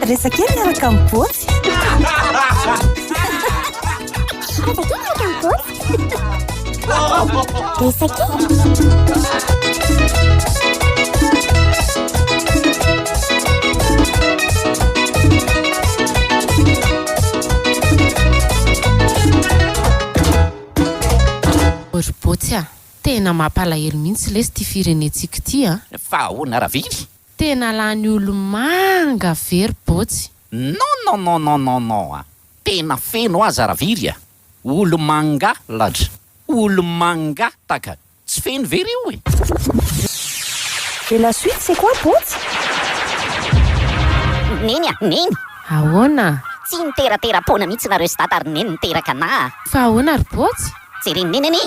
Resaka kely miaraka amin'ny botsy. Ry botsy a, tena mampalahelo mihitsy lesy ty firenetsika ty a. Fa ahoana raviry? Tena lany olo manga very botsy. Non. Tena feno aza raviry a. Olo manga ladra. Olo manga taka. Tsy feno very io e. Et la suite, c'est quoi, botsy? Neny. Ahoana? Tsy niteraterapona mihitsy nareo sy tata ry neny niteraka anà. Fa ahoana ry botsy? Jeren'ny neny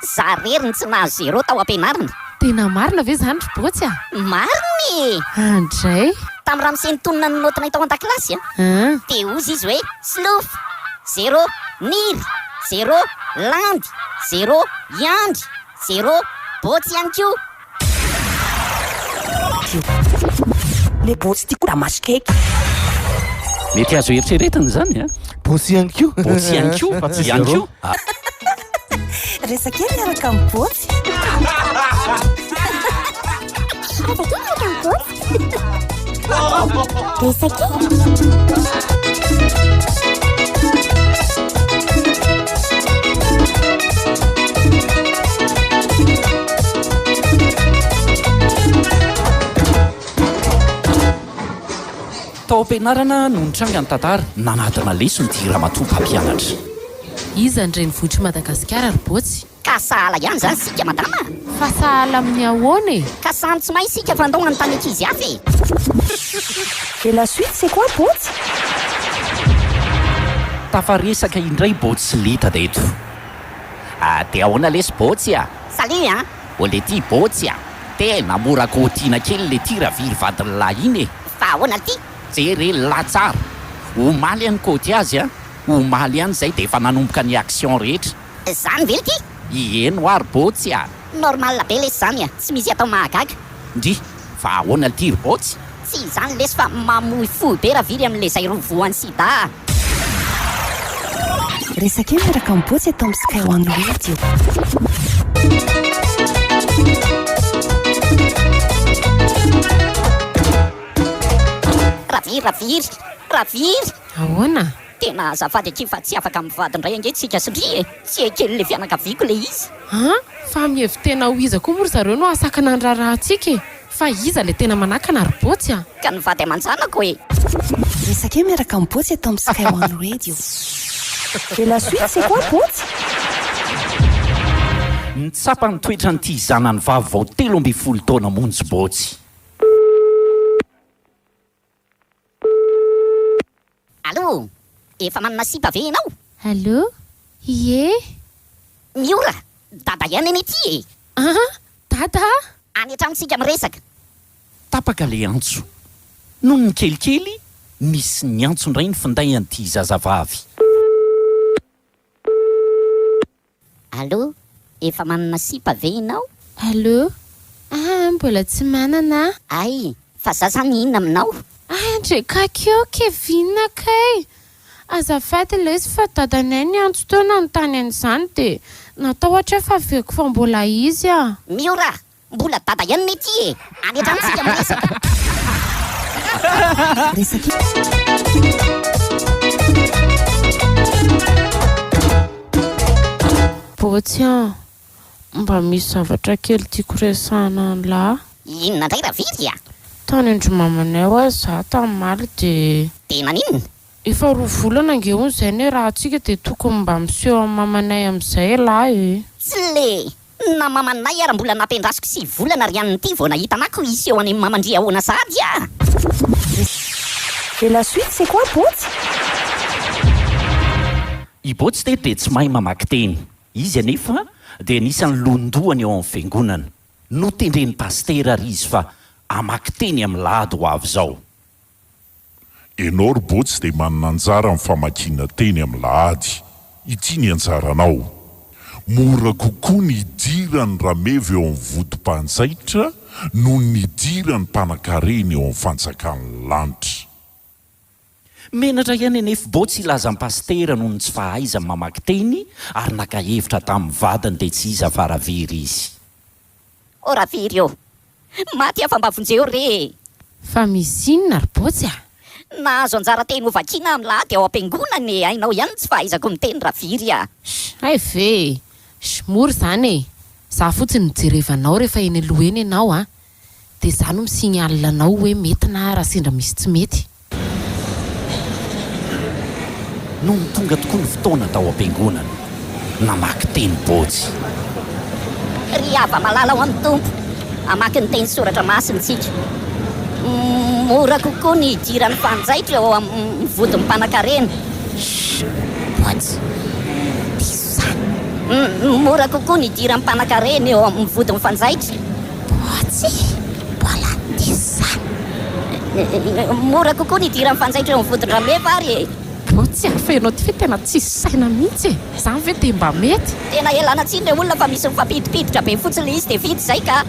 za reriny tsy nahazo 0 tao am-pianarana. Tena marina ve zany ry botsy a? Mariny! Andray? Tamin'ny raha misentonina ny notinay tao an-dakilasy dia ozy izy hoe slof 0 niry 0 landy 0 iandry 0 botsy ihany koa. Le botsy ty koa masikaiky. Mety azo eritreretana zany a. Botsy ihany koa. Botsy ihany koa. Fa tsy ihany zéro. koa. Resaka kely miaraka amin'ny botsy. Tao am-pianarana no nitranga ny tantara nanadina lesony ty ramatoa mpampianatra. Iza ndray nivotry Madagasikara ry botsy? Ka sahala ihany zany sika madama. Fa sahala amin'ny ahoana e? Ka samy tsy mahay sika fandoana ny tany ankizy hafa e. Et la suite, c'est quoi, botsy? Tafaresaka indray botsy sy lita da eto. Dia ahoana lesy botsy a? Salut hein. O le ty botsy a. Tena mora kôtiana kely le ty raviry vadiny lahy iny e. Fa ahoana ty? Jery la tsara. Omaly ihany kôty azy a. Omaly ihany zay dia efa nanomboka ny action rehetra. Zany vely ty? Ieno ary botsy a. Normal be lesy zany a, tsy misy atao mahagaga. Ndry, fa ahoana ty ry botsy? Tsy zany lesy fa mamoy fo be raviry amin'le zay rovoan'ny sida. Resaka kely miaraka amin'ny botsy atao amin'ny Sky One Radio. Raviry. Ahoana? Tena azafady aky fa tsy afaka mivady indray angetsika satria tsy kely le fianakaviako le izy. Fa mihevy tena ho iza koa moa ry zareo no asakana ny raharantsika e. Fa iza le tena manakana ry botsy a? Ka nivady aman-janako e. Resaka kely miaraka amin'ny botsy atao amin'ny Sky One Radio. Et la suite, c'est quoi, botsy? Nitsapa ny toetra n'ity zanany vavy vao 13 taona monjy botsy. Allô? Efa manana sipa ve ianao? Allô? Ie? Miora, dada ihany eny ety e. Dada? Any an-tranontsika miresaka. Tapaka le antso. Noho ny kelikely, misy ny antso indray ny finday an'ity zazavavy. Allô? Efa manana sipa ve ianao? Allô? Mbola tsy manana. Ay, fa za zany inona aminao? Andreka keo Kevin kay. Azafady lesy fa dadanay ny antso teo nanontany an'izany dia natao ohatra fa veko fa mbola izy a. Miora, mbola dada ihany ety e. Any an-tranontsika miresaka. Resaka botsy a, mba misy zavatra kely tiako resahana lahy. Inona indray raviry a? Tany andromamanay ho azy za tamaly dia Naninona? efa 2 volana angeony izay ny raha antsika dia tokony mba miseho amin'ny mamanay amin'izay lahy e. Tsy le na mamanay ara mbola nampiandrasiko 6 volana ry an'ity vao nahitanako iseho any amin'ny mamandria ahoana sady a. Et la suite, c'est quoi, botsy? I botsy te dia tsy mahay mamaky teny. Izy anefa dia anisan'ny londoany eo amin'ny fiangonana. Notendren'ny pastera ary izy fa amaky teny amin'ny lahady ho avy zao. Ianao ry botsy dia manana anjara amin'ny famakiana teny amin'ny lahady. Ity ny anjaranao. Mora kokoa ny idirany rameva eo amin'ny vodim-panjaitra noho ny idirany mpanakarena eo amin'ny fanjakan'ny lanitra. menatra ihany anefa botsy ilazan'ny pastera noho ny tsy fahaizany mamaky teny ary naka-hevitra tamin'ny vadiny dia tsy iza faraviry izy. O raviry eo, maty afambavonjeo re. Fa misy inona ry botsy a? Nahazo anjara teny hovakiana amin'ny lahady ao am-piangonana e, hainao ihany tsy fahaizako miteny raviry a. Ay ve, mora zany e. Za fotsiny nijerevanao rehefa eny aloha eny ianao a. Dia za no misinyalinanao hoe mety na raha sendra misy tsy mety. No ny tonga tokoa ny fotoana tao am-piangonana namaky teny botsy. Ry ava malala ho amin'ny tompo, amaky ny teny soratra masintsika. Mora kokoa ny idiran'ny fanjaitra eo amin'ny vodin'ny mpanan-karena. Botsy, diso zany. Mora kokoa ny idiran'ny mpanan-karena eo amin'ny vodin'ny fanjaitra. Botsy, mbola diso zany. Mora kokoa ny idiran'ny fanjaitra eo amin'ny vodin'ny rameva ary e. Botsy, afenao ty fe tena tsisy saina mihitsy e. Zany ve dia mba mety? Tena elana tsiny le olona fa misy mifampidipiditra be fotsiny izy dia vita izay ka.